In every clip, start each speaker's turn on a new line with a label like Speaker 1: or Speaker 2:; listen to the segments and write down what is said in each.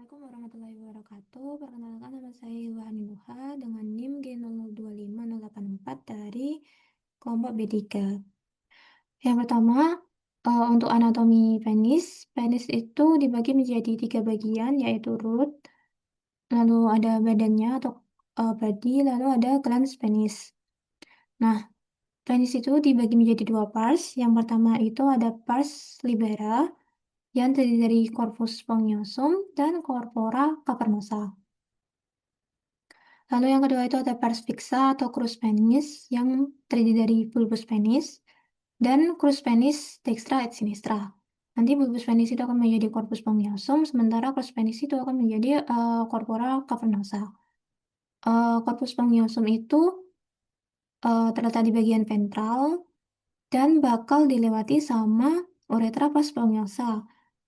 Speaker 1: Assalamualaikum warahmatullahi wabarakatuh. Perkenalkan nama saya Ilhani Nuha dengan NIM G0025084 dari kelompok B3. Yang pertama, untuk anatomi penis. Penis itu dibagi menjadi 3 bagian, yaitu root, lalu ada badannya atau body, lalu ada glans penis. Nah, penis itu dibagi menjadi 2 parts. Yang pertama itu ada pars libera yang terdiri dari corpus spongiosum dan corpora cavernosa. Lalu yang kedua itu ada pars fixa atau crus penis yang terdiri dari bulbus penis dan crus penis dextra et sinistra. Nanti bulbus penis itu akan menjadi corpus spongiosum, sementara crus penis itu akan menjadi corpora cavernosa. Corpus spongiosum itu terletak di bagian ventral dan bakal dilewati sama uretra pas spongiosa.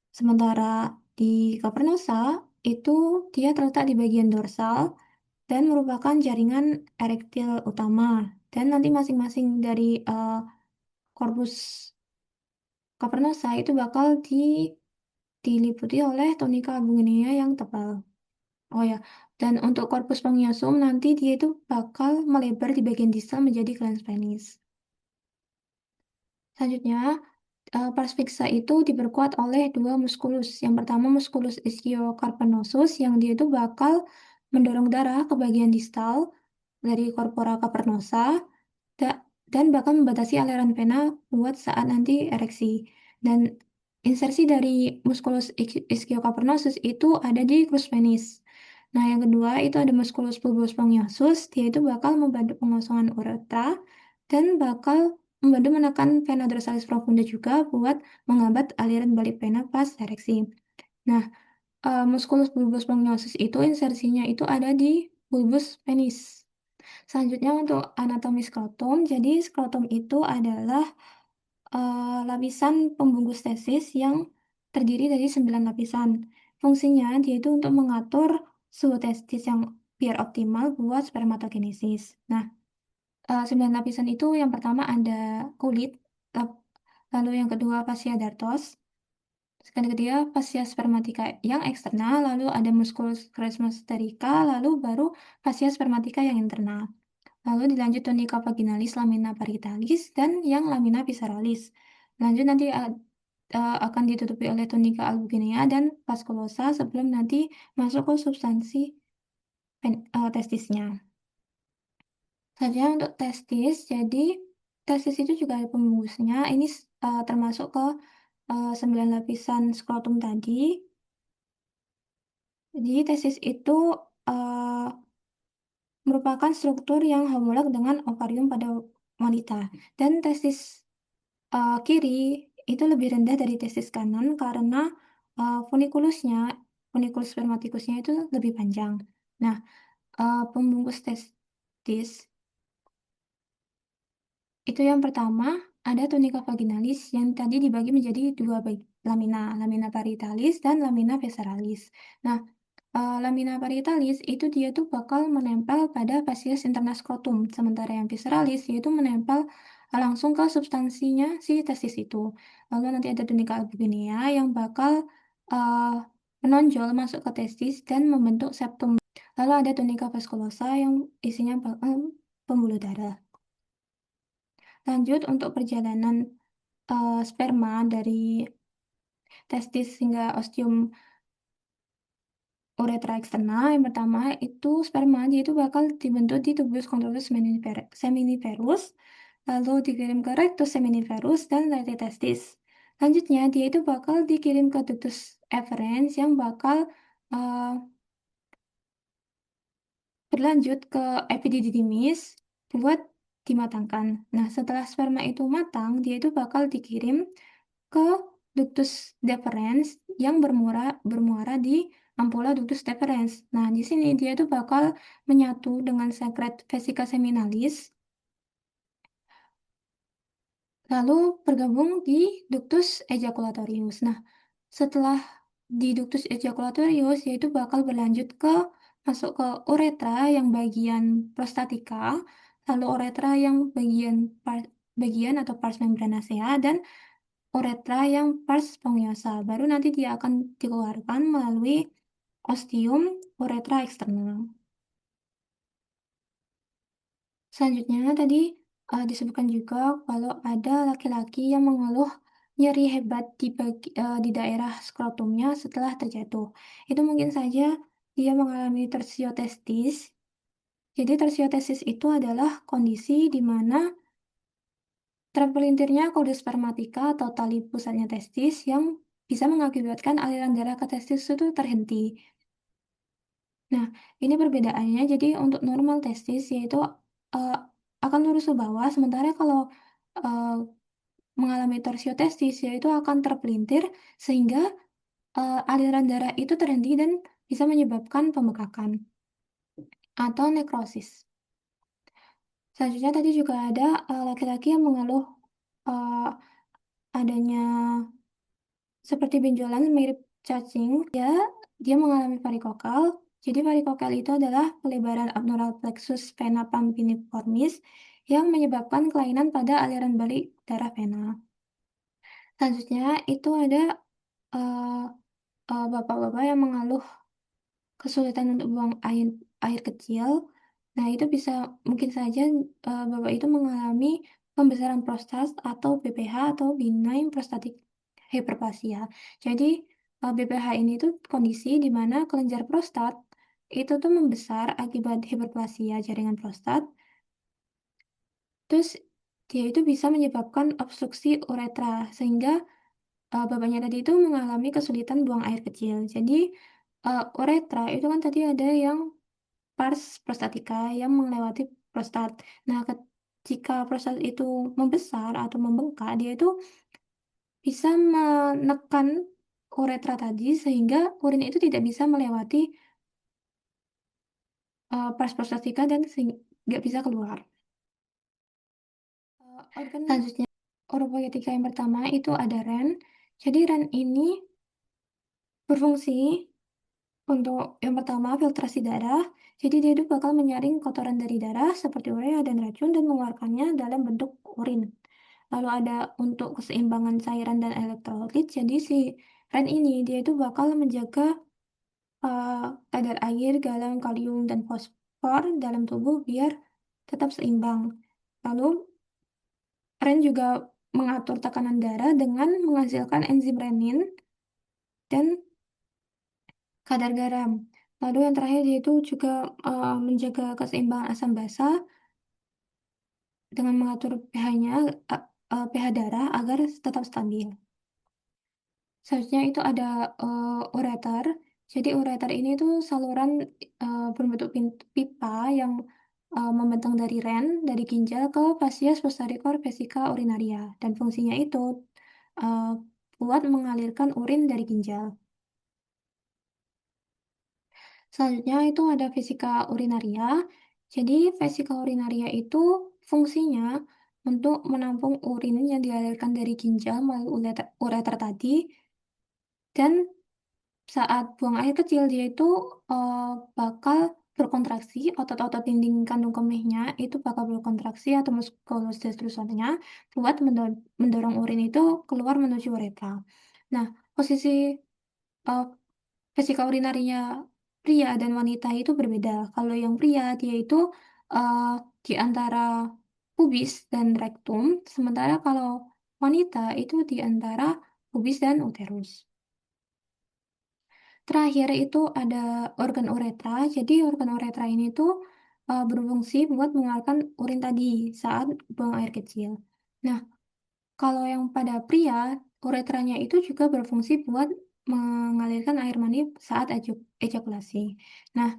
Speaker 1: Sementara di cavernosa itu dia terletak di bagian dorsal dan merupakan jaringan erektil utama. Dan nanti masing-masing dari korpus cavernosa itu bakal diliputi oleh tunika albuginea yang tebal. Oh ya, dan untuk korpus spongiosum nanti dia itu bakal melebar di bagian distal menjadi glans penis. Selanjutnya, pars fixa itu diperkuat oleh 2 muskulus. Yang pertama muskulus ischiocarpanosus yang dia itu bakal mendorong darah ke bagian distal dari corpora cavernosa da- dan bahkan membatasi aliran vena buat saat nanti ereksi. Dan insersi dari musculus ischiocavernosus itu ada di crus penis. Nah, yang kedua itu ada musculus bulbus spongiosum, dia itu bakal membantu pengosongan uretra dan bakal membantu menekan vena dorsalis profunda juga buat menghambat aliran balik vena pas ereksi. Nah, musculus bulbus spongiosum itu insersinya itu ada di bulbus penis. Selanjutnya untuk anatomi skrotum. Jadi skrotum itu adalah lapisan pembungkus testis yang terdiri dari 9 lapisan. Fungsinya dia itu untuk mengatur suhu testis yang biar optimal buat spermatogenesis. Nah, 9 lapisan itu yang pertama ada kulit, lap- lalu yang kedua fascia dartos, yang ketiga fascia spermatica yang eksternal, lalu ada musculus cremasterika, lalu baru fascia spermatica yang internal. Lalu dilanjut tunica vaginalis, lamina paritalis, dan yang lamina visceralis. Lanjut nanti akan ditutupi oleh tunica albuginea dan vasculosa sebelum nanti masuk ke substansi testisnya. Selanjutnya untuk testis, jadi testis itu juga ada pembungkusnya. Ini termasuk ke 9 lapisan skrotum tadi. Jadi testis itu uh, merupakan struktur yang homolog dengan ovarium pada wanita. Dan testis kiri itu lebih rendah dari testis kanan karena funikulusnya, funikulus spermatikusnya itu lebih panjang. Nah, pembungkus testis itu yang pertama ada tunica vaginalis yang tadi dibagi menjadi 2 lamina, lamina paritalis dan lamina visceralis. Nah, lamina paritalis itu dia tuh bakal menempel pada fascias interna skrotum, sementara yang visceralis yaitu menempel langsung ke substansinya si testis itu. Lalu nanti ada tunica albuginea yang bakal uh, menonjol masuk ke testis dan membentuk septum. Lalu ada tunica vasculosa yang isinya pembuluh darah. Lanjut untuk perjalanan sperma dari testis hingga ostium uretra eksternal. Yang pertama itu sperma dia itu bakal dibentuk di tubules convolutus seminiferus, lalu dikirim ke rectus seminiferus dan lete testis. Selanjutnya dia itu bakal dikirim ke ductus efferens yang bakal uh, berlanjut ke epididymis buat dimatangkan. Nah, setelah sperma itu matang, dia itu bakal dikirim ke ductus deferens yang bermuara di ampulla ductus deferens. Nah, di sini dia itu bakal menyatu dengan sekret vesica seminalis, lalu bergabung di ductus ejaculatorius. Nah, setelah di ductus ejaculatorius, yaitu bakal berlanjut ke masuk ke uretra yang bagian prostatika, lalu uretra yang bagian atau pars membranacea, dan uretra yang pars spongiosa. Baru nanti dia akan dikeluarkan melalui ostium, uretra eksternal. Selanjutnya tadi disebutkan juga kalau ada laki-laki yang mengeluh nyeri hebat di daerah skrotumnya setelah terjatuh. Itu mungkin saja dia mengalami tersiotestis. Jadi tersiotestis itu adalah kondisi di mana terpelintirnya kode spermatika atau tali pusatnya testis yang bisa mengakibatkan aliran darah ke testis itu terhenti. Nah, ini perbedaannya. Jadi untuk normal testis yaitu eh, akan lurus ke bawah, sementara kalau eh, mengalami torsiotestis yaitu akan terpelintir sehingga aliran darah itu terhenti dan bisa menyebabkan pembekakan atau nekrosis. Selanjutnya tadi juga ada laki-laki yang mengeluh eh, adanya seperti benjolan mirip cacing, dia mengalami varikokal. Jadi varikokal itu adalah pelebaran abnormal plexus vena pampiniformis yang menyebabkan kelainan pada aliran balik darah vena. Selanjutnya itu ada eh, bapak-bapak yang mengeluh kesulitan untuk buang air air kecil. Nah, itu bisa mungkin saja bapak itu mengalami pembesaran prostat atau BPH atau benign prostatic hyperplasia. Jadi BPH ini tuh kondisi di mana kelenjar prostat itu tuh membesar akibat hiperplasia jaringan prostat. Terus dia itu bisa menyebabkan obstruksi uretra sehingga bapaknya tadi itu mengalami kesulitan buang air kecil. Jadi uretra itu kan tadi ada yang pars prostatika yang melewati prostat. Nah, jika prostat itu membesar atau membengkak, dia itu bisa menekan uretra tadi sehingga urin itu tidak bisa melewati pars prostatika dan nggak bisa keluar. Organ selanjutnya, oropoietika yang pertama itu ada REN. Jadi REN ini berfungsi untuk yang pertama filtrasi darah. Jadi dia itu bakal menyaring kotoran dari darah seperti urea dan racun dan mengeluarkannya dalam bentuk urin. Lalu ada untuk keseimbangan cairan dan elektrolit. Jadi si REN ini dia itu bakal menjaga kadar air, garam, kalium, dan fosfor dalam tubuh biar tetap seimbang. Lalu REN juga mengatur tekanan darah dengan menghasilkan enzim renin dan kadar garam. Lalu yang terakhir yaitu juga menjaga keseimbangan asam basa dengan mengatur pH-nya, pH darah agar tetap stabil. Selanjutnya itu ada ureter. Jadi ureter ini tuh saluran berbentuk pipa yang membentang dari ren, dari ginjal ke vasius posterior vesica urinaria. Dan fungsinya itu uh, buat mengalirkan urin dari ginjal. Selanjutnya itu ada vesika urinaria. Jadi vesika urinaria itu fungsinya untuk menampung urin yang dialirkan dari ginjal melalui ureter tadi dan saat buang air kecil dia itu eh, bakal berkontraksi, otot-otot dinding kandung kemihnya itu bakal berkontraksi atau muskulus destructornya buat mendorong urin itu keluar menuju uretra. Nah, posisi eh, vesika urinarinya pria dan wanita itu berbeda. Kalau yang pria dia itu eh, di antara pubis dan rektum, sementara kalau wanita itu di antara pubis dan uterus. Terakhir itu ada organ uretra. Jadi organ uretra ini tuh berfungsi buat mengeluarkan urin tadi saat buang air kecil. Nah, kalau yang pada pria, uretranya itu juga berfungsi buat mengalirkan air mani saat ejakulasi. Nah,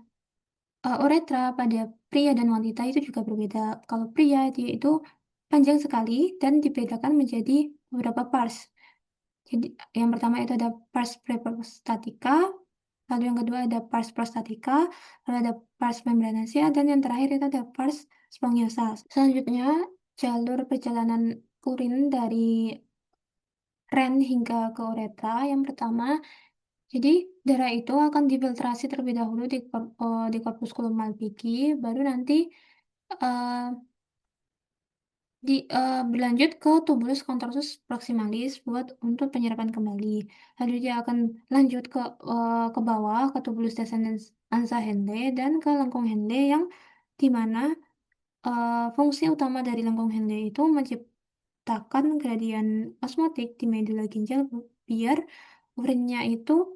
Speaker 1: uretra pada pria dan wanita itu juga berbeda. Kalau pria dia itu panjang sekali dan dibedakan menjadi beberapa pars. Jadi yang pertama itu ada pars preprostatica, lalu yang kedua ada pars prostatica, lalu ada pars membranaceae, dan yang terakhir itu ada pars spongiosa. Selanjutnya, jalur perjalanan urin dari ren hingga ke uretra. Yang pertama, jadi darah itu akan difiltrasi terlebih dahulu di corpusculum Malpighi, baru nanti eh, Berlanjut ke tubulus contorsus proximalis buat untuk penyerapan kembali. Lalu dia akan lanjut ke bawah ke tubulus descendens ansa Henle dan ke lengkung Henle yang dimana fungsi utama dari lengkung Henle itu menciptakan gradien osmotik di medula ginjal biar urinnya itu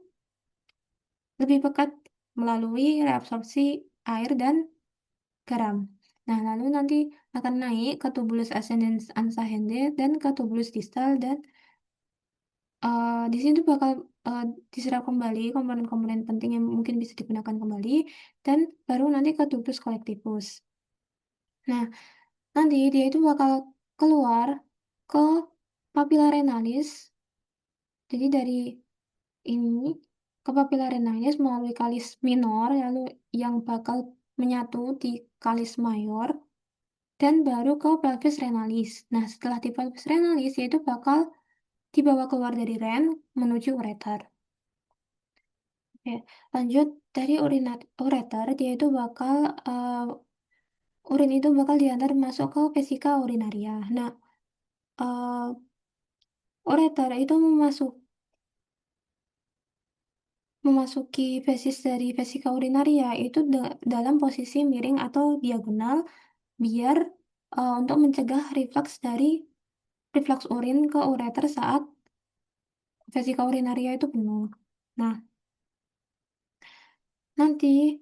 Speaker 1: lebih pekat melalui reabsorpsi air dan garam. Nah, lalu nanti akan naik ke tubulus ascendens ansa Henle dan ke tubulus distal dan di sini tuh bakal eh, diserap kembali komponen-komponen penting yang mungkin bisa digunakan kembali dan baru nanti ke tubulus collectivus. Nah, nanti dia itu bakal keluar ke papilla renalis. Jadi dari ini ke papilla renalis melalui kalis minor lalu yang bakal menyatu di kalis mayor dan baru ke pelvis renalis. Nah, setelah di pelvis renalis, yaitu bakal dibawa keluar dari ren menuju ureter. Oke, lanjut dari ureter, dia itu urin itu bakal diantar masuk ke vesika urinaria. Nah, eh, ureter itu memasuki fesis dari vesika urinaria itu dalam posisi miring atau diagonal biar untuk mencegah reflux urin ke ureter saat vesika urinaria itu penuh. Nah, nanti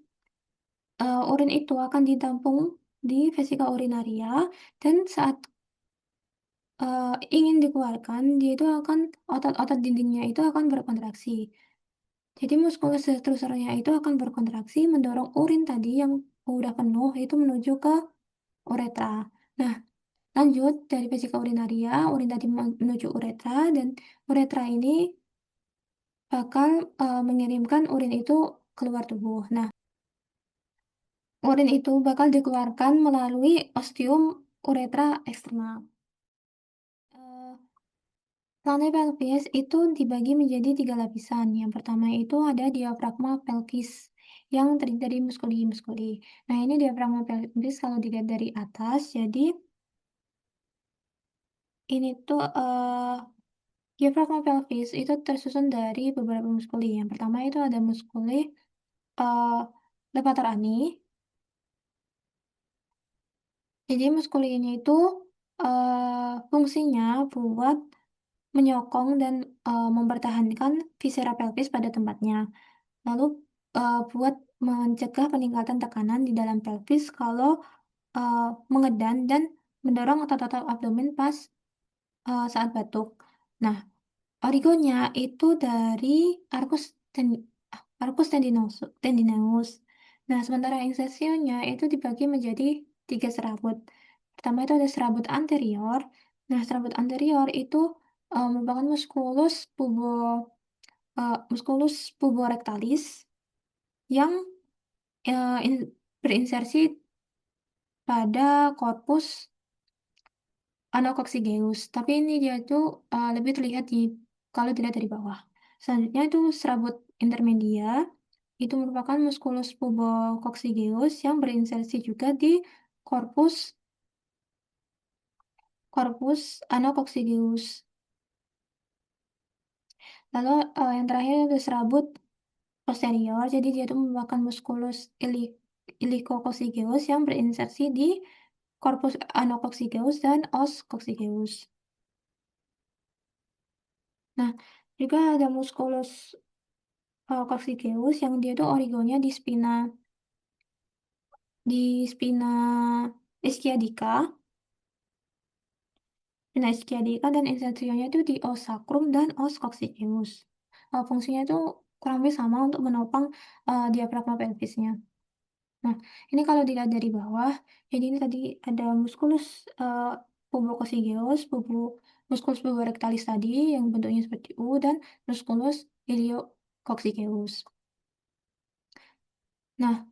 Speaker 1: urin itu akan ditampung di vesika urinaria dan saat ingin dikeluarkan, dia itu akan otot-otot dindingnya itu akan berkontraksi. Jadi muskulus strukturnya itu akan berkontraksi mendorong urin tadi yang udah penuh itu menuju ke uretra. Nah, lanjut dari vesika urinaria, urin tadi menuju uretra dan uretra ini bakal mengirimkan urin itu keluar tubuh. Nah, urin itu bakal dikeluarkan melalui ostium uretra eksternal. Eh, Lantai pelvis itu dibagi menjadi tiga lapisan. Yang pertama itu ada diafragma pelvis yang terdiri dari muskuli-muskuli. Nah, ini diafragma pelvis kalau dilihat dari atas, jadi ini tuh diafragma pelvis itu tersusun dari beberapa muskuli. Yang pertama itu ada muskuli uh, levator ani. Jadi muskuli ini itu fungsinya buat menyokong dan mempertahankan viscera pelvis pada tempatnya. Lalu buat mencegah peningkatan tekanan di dalam pelvis kalau mengedan dan mendorong otot-otot abdomen pas saat batuk. Nah, origonya itu dari arcus arcus tendinous. Nah, sementara insersionya itu dibagi menjadi tiga serabut. Pertama itu ada serabut anterior. Nah, serabut anterior itu merupakan musculus puborectalis yang berinsersi pada korpus anococcygeus. Tapi ini dia tuh lebih terlihat kalau dilihat dari bawah. Selanjutnya itu serabut intermedia. Itu merupakan musculus pubococcygeus yang berinsersi juga di korpus korpus anococcygeus. Lalu yang terakhir ada serabut posterior. Jadi dia itu merupakan musculus ilicococcygeus yang berinsersi di korpus anococcygeus dan os coccygeus. Nah, juga ada musculus coccygeus yang dia tuh origonya di spina ischiadica, spina ischiadica dan insersionya itu di os sacrum dan os coccygeus. Fungsinya itu kurang lebih sama untuk menopang diafragma pelvisnya. Nah, ini kalau dilihat dari bawah, jadi ini tadi ada musculus pubococcygeus, musculus puborectalis tadi yang bentuknya seperti U dan musculus iliococcygeus. Nah,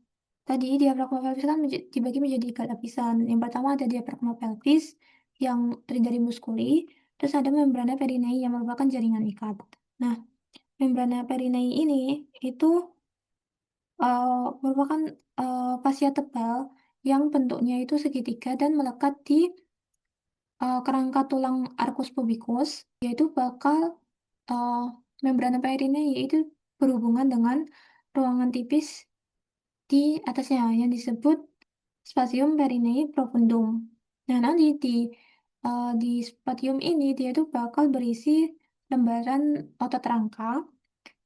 Speaker 1: tadi diafragma pelvis kan dibagi menjadi tiga lapisan. Yang pertama ada diafragma pelvis yang terdiri dari muskuli, terus ada membrana perineum yang merupakan jaringan ikat. Nah, membrana perineum ini itu uh, merupakan fascia tebal yang bentuknya itu segitiga dan melekat di kerangka tulang arcus pubicus, yaitu bakal uh, membrana perineum yaitu berhubungan dengan ruangan tipis di atasnya yang disebut spatium perineum profundum. Nah, nanti di spatium ini dia itu bakal berisi lembaran otot rangka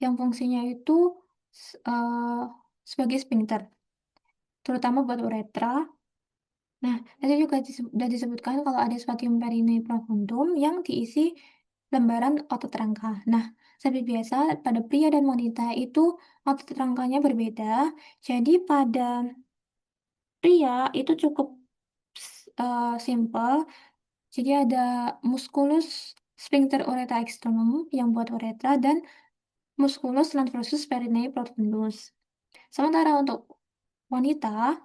Speaker 1: yang fungsinya itu sebagai sphincter, terutama buat uretra. Nah, tadi juga sudah disebutkan kalau ada spatium perineum profundum yang diisi lembaran otot rangka. Nah, seperti biasa pada pria dan wanita itu otot rangkanya berbeda. Jadi pada pria itu cukup simple. Jadi ada musculus sphincter urethra externum yang buat uretra dan musculus transversus perineum profundus. Sementara untuk wanita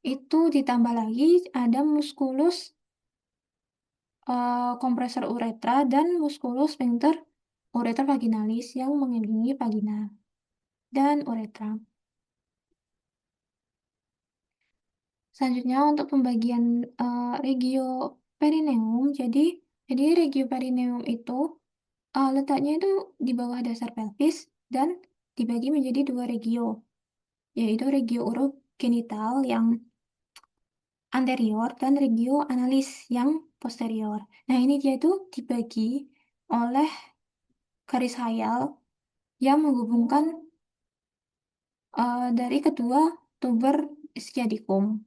Speaker 1: itu ditambah lagi ada musculus kompresor uretra dan musculus sphincter uretra vaginalis yang mengelilingi vagina dan uretra. Selanjutnya untuk pembagian regio perineum, jadi regio perineum itu letaknya itu di bawah dasar pelvis dan dibagi menjadi dua regio, yaitu regio urogenital yang anterior dan regio analis yang posterior. Nah, ini dia itu dibagi oleh garis hayal yang menghubungkan dari kedua tuber ischiadicum.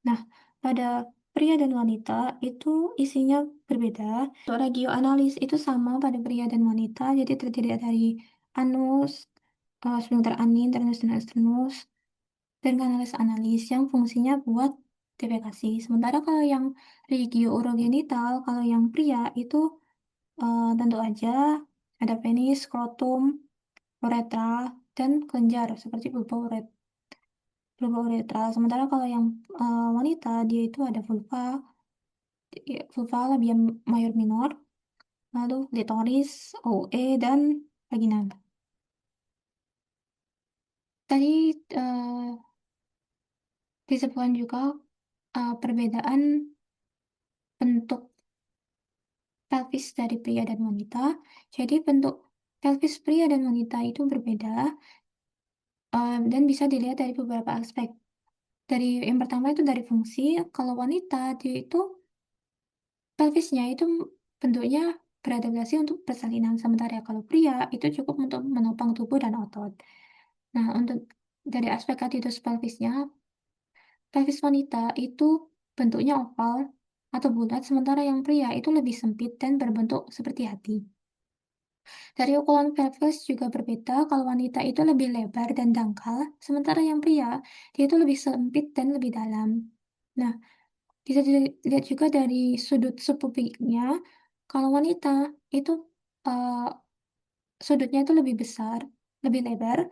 Speaker 1: Nah, pada pria dan wanita itu isinya berbeda. Untuk regioanalis itu sama pada pria dan wanita, jadi terdiri dari anus, sphincter anin, ternus dan externus, dan kanalis analis yang fungsinya buat defekasi. Sementara kalau yang regio urogenital, kalau yang pria itu tentu aja ada penis, skrotum, uretra, dan kelenjar seperti vulva uretra. Sementara kalau yang wanita dia itu ada vulva labia mayor minor, lalu klitoris, OE, dan vagina. Tadi disebutkan juga perbedaan bentuk pelvis dari pria dan wanita. Jadi bentuk pelvis pria dan wanita itu berbeda dan bisa dilihat dari beberapa aspek. Dari yang pertama itu dari fungsi. Kalau wanita dia itu pelvisnya itu bentuknya beradaptasi untuk persalinan. Sementara kalau pria itu cukup untuk menopang tubuh dan otot. Nah, untuk dari aspek attitude pelvisnya, pelvis wanita itu bentuknya oval atau bulat, sementara yang pria itu lebih sempit dan berbentuk seperti hati. Dari ukuran pelvis juga berbeda, kalau wanita itu lebih lebar dan dangkal, sementara yang pria dia itu lebih sempit dan lebih dalam. Nah, bisa dilihat juga dari sudut sepupiknya, kalau wanita itu eh, sudutnya itu lebih besar, lebih lebar,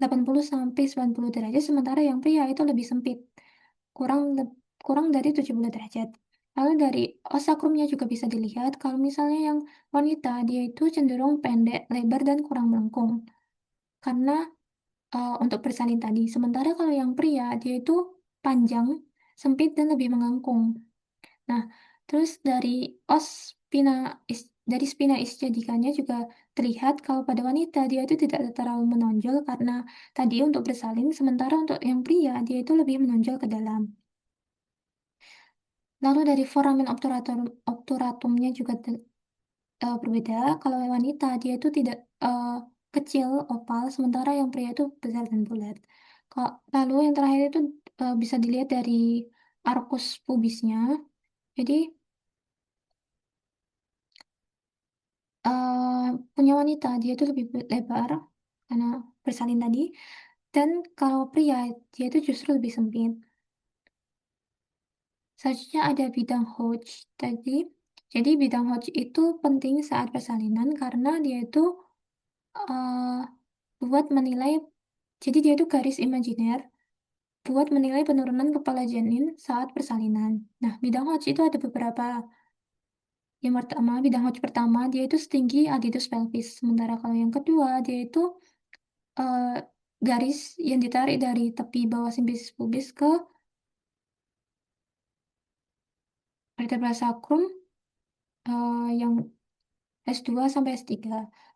Speaker 1: 80 sampai 90 derajat, sementara yang pria itu lebih sempit, kurang kurang dari 70 derajat. Lalu dari osakrumnya juga bisa dilihat, kalau misalnya yang wanita dia itu cenderung pendek, lebar, dan kurang melengkung karena untuk bersalin tadi. Sementara kalau yang pria dia itu panjang, sempit, dan lebih mengangkung. Nah, terus dari spina ischiadikanya juga terlihat kalau pada wanita dia itu tidak terlalu menonjol karena tadi untuk bersalin, sementara untuk yang pria dia itu lebih menonjol ke dalam. Lalu dari foramen obturatumnya juga berbeda. Kalau wanita dia itu tidak kecil, oval, sementara yang pria itu besar dan bulat. Lalu yang terakhir itu bisa dilihat dari arcus pubisnya. Jadi eh, punya wanita dia itu lebih lebar karena bersalin tadi, dan kalau pria dia itu justru lebih sempit. Selanjutnya ada bidang Hodge tadi. Jadi bidang Hodge itu penting saat persalinan karena dia itu eh, buat menilai, jadi dia itu garis imajiner buat menilai penurunan kepala janin saat persalinan. Nah, bidang Hodge itu ada beberapa. Yang pertama, bidang Hodge pertama dia itu setinggi aldus pelvis. Sementara kalau yang kedua dia itu eh, garis yang ditarik dari tepi bawah simfisis pubis ke vertebra sacrum yang S2 sampai S3.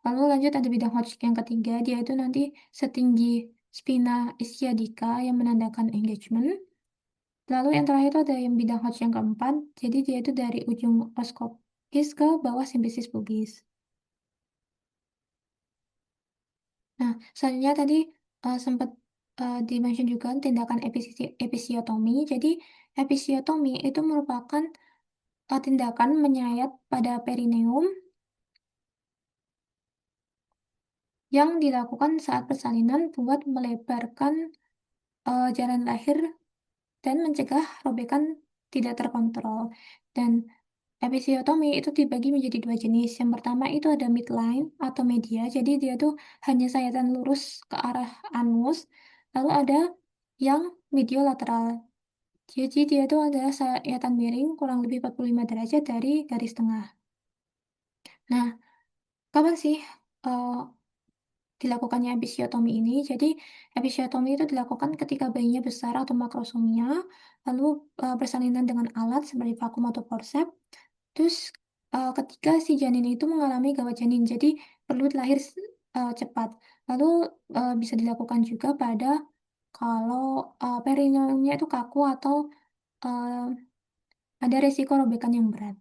Speaker 1: Lalu lanjut ada bidang Hodgkin yang ketiga, dia itu nanti setinggi spina ischiadica yang menandakan engagement. Lalu yang terakhir itu ada yang bidang Hodgkin yang keempat, jadi dia itu dari ujung oskopis ke bawah simfisis pubis. Nah, selanjutnya tadi sempat dimention juga tindakan episiotomi. Jadi, episiotomi itu merupakan tindakan menyayat pada perineum yang dilakukan saat persalinan buat melebarkan jalan lahir dan mencegah robekan tidak terkontrol. Dan episiotomi itu dibagi menjadi dua jenis. Yang pertama itu ada midline atau media, jadi dia tuh hanya sayatan lurus ke arah anus. Lalu ada yang mediolateral, jadi dia itu adalah sayatan miring kurang lebih 45 derajat dari garis tengah. Nah, kapan sih eh, dilakukannya episiotomi ini? Jadi, episiotomi itu dilakukan ketika bayinya besar atau makrosomia, lalu bersalinan dengan alat seperti vakum atau forceps. Terus ketika si janin itu mengalami gawat janin, jadi perlu lahir cepat. Lalu bisa dilakukan juga pada kalau perineumnya itu kaku atau eh, ada resiko robekan yang berat.